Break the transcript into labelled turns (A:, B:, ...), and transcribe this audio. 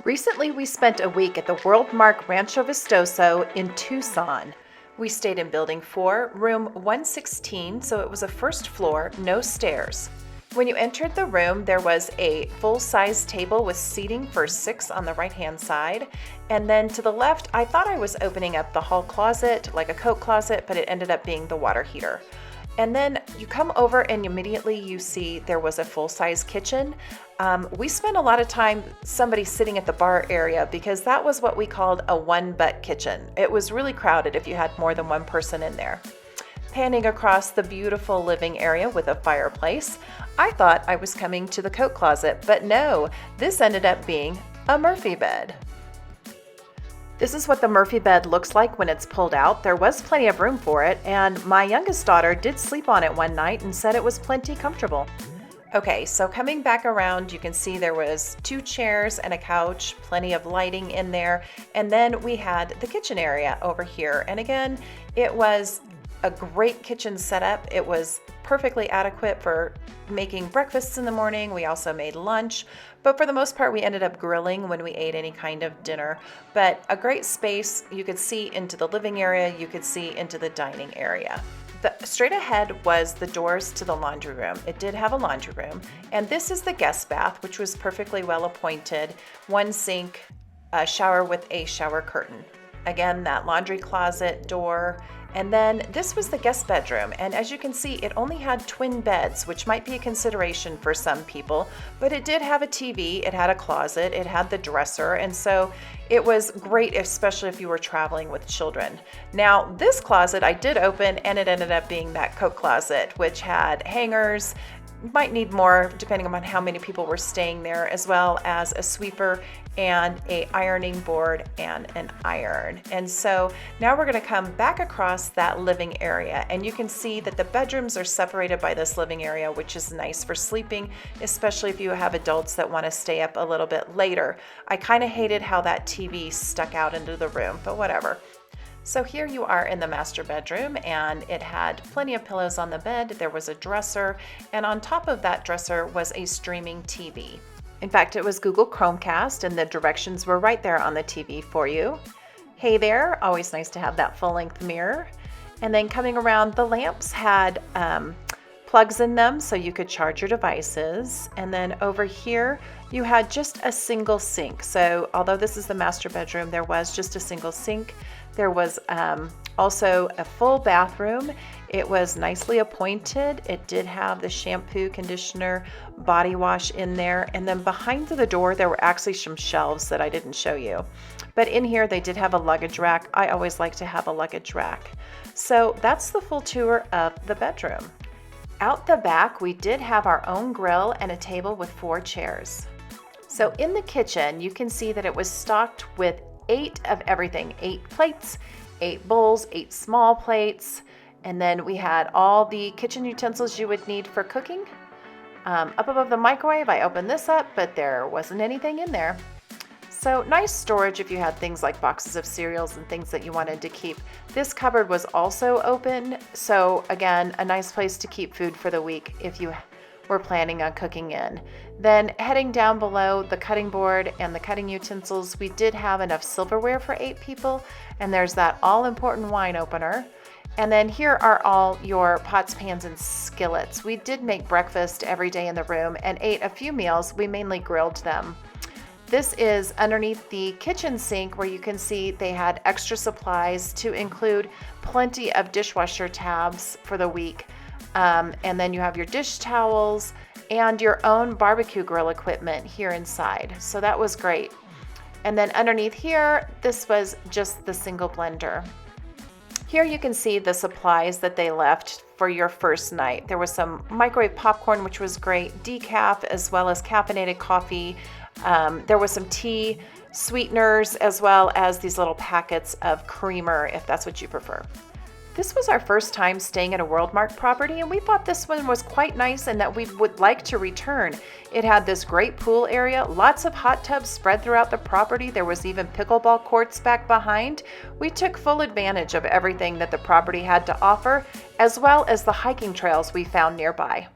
A: Recently, we spent a week at the Worldmark Rancho Vistoso in Tucson. We stayed in Building 4, room 116, so it was a first floor, no stairs. When you entered the room, there was a full-size table with seating for 6 on the right-hand side. And then to the left, I thought I was opening up the hall closet, like a coat closet, but it ended up being the water heater. And then you come over and immediately you see there was a full-size kitchen. We spent a lot of time somebody sitting at the bar area because that was what we called a one-butt kitchen. It was really crowded if you had more than one person in there. Panning across the beautiful living area with a fireplace, I thought I was coming to the coat closet, but no, this ended up being a Murphy bed. This is what the Murphy bed looks like when it's pulled out. There was plenty of room for it, and my youngest daughter did sleep on it one night and said it was plenty comfortable. Okay, so coming back around, you can see there was 2 chairs and a couch, plenty of lighting in there, and then we had the kitchen area over here. And again, it was a great kitchen setup. It was perfectly adequate for making breakfasts in the morning. We also made lunch, but for the most part, we ended up grilling when we ate any kind of dinner. But a great space. You could see into the living area. You could see into the dining area. Straight ahead was the doors to the laundry room. It did have a laundry room, and this is the guest bath, which was perfectly well appointed. 1 sink, a shower with a shower curtain. Again, that laundry closet door. And then this was the guest bedroom, and as you can see, it only had twin beds, which might be a consideration for some people, but it did have a TV, it had a closet, it had the dresser, and so it was great, especially if you were traveling with children. Now, this closet I did open, and it ended up being that coat closet, which had hangers. Might need more depending on how many people were staying there, as well as a sweeper and a ironing board and an iron. And so now we're going to come back across that living area, and you can see that the bedrooms are separated by this living area, which is nice for sleeping, especially if you have adults that want to stay up a little bit later. I kind of hated how that TV stuck out into the room, but whatever. So here you are in the master bedroom, and it had plenty of pillows on the bed. There was a dresser, and on top of that dresser was a streaming TV. In fact, it was Google Chromecast, and the directions were right there on the TV for you. Hey there, always nice to have that full-length mirror. And then coming around, the lamps had plugs in them so you could charge your devices. And then over here, you had just a single sink. So although this is the master bedroom, there was just a single sink. There was also a full bathroom. It was nicely appointed. It did have the shampoo, conditioner, body wash in there. And then behind the door, there were actually some shelves that I didn't show you. But in here, they did have a luggage rack. I always like to have a luggage rack. So that's the full tour of the bedroom. Out the back, we did have our own grill and a table with 4 chairs. So in the kitchen, you can see that it was stocked with 8 of everything, 8 plates, 8 bowls, 8 small plates, and then we had all the kitchen utensils you would need for cooking. Up above the microwave, I opened this up, but there wasn't anything in there. So nice storage if you had things like boxes of cereals and things that you wanted to keep. This cupboard was also open, so again, a nice place to keep food for the week if you were planning on cooking in. Then heading down below the cutting board and the cutting utensils, we did have enough silverware for 8 people, and there's that all-important wine opener. And then here are all your pots, pans, and skillets. We did make breakfast every day in the room and ate a few meals. We mainly grilled them. This is underneath the kitchen sink where you can see they had extra supplies to include plenty of dishwasher tabs for the week. And then you have your dish towels and your own barbecue grill equipment here inside. So that was great. And then underneath here, this was just the single blender. Here you can see the supplies that they left for your first night. There was some microwave popcorn, which was great, decaf, as well as caffeinated coffee. There was some tea, sweeteners, as well as these little packets of creamer, if that's what you prefer. This was our first time staying at a Worldmark property, and we thought this one was quite nice and that we would like to return. It had this great pool area, lots of hot tubs spread throughout the property. There was even pickleball courts back behind. We took full advantage of everything that the property had to offer, as well as the hiking trails we found nearby.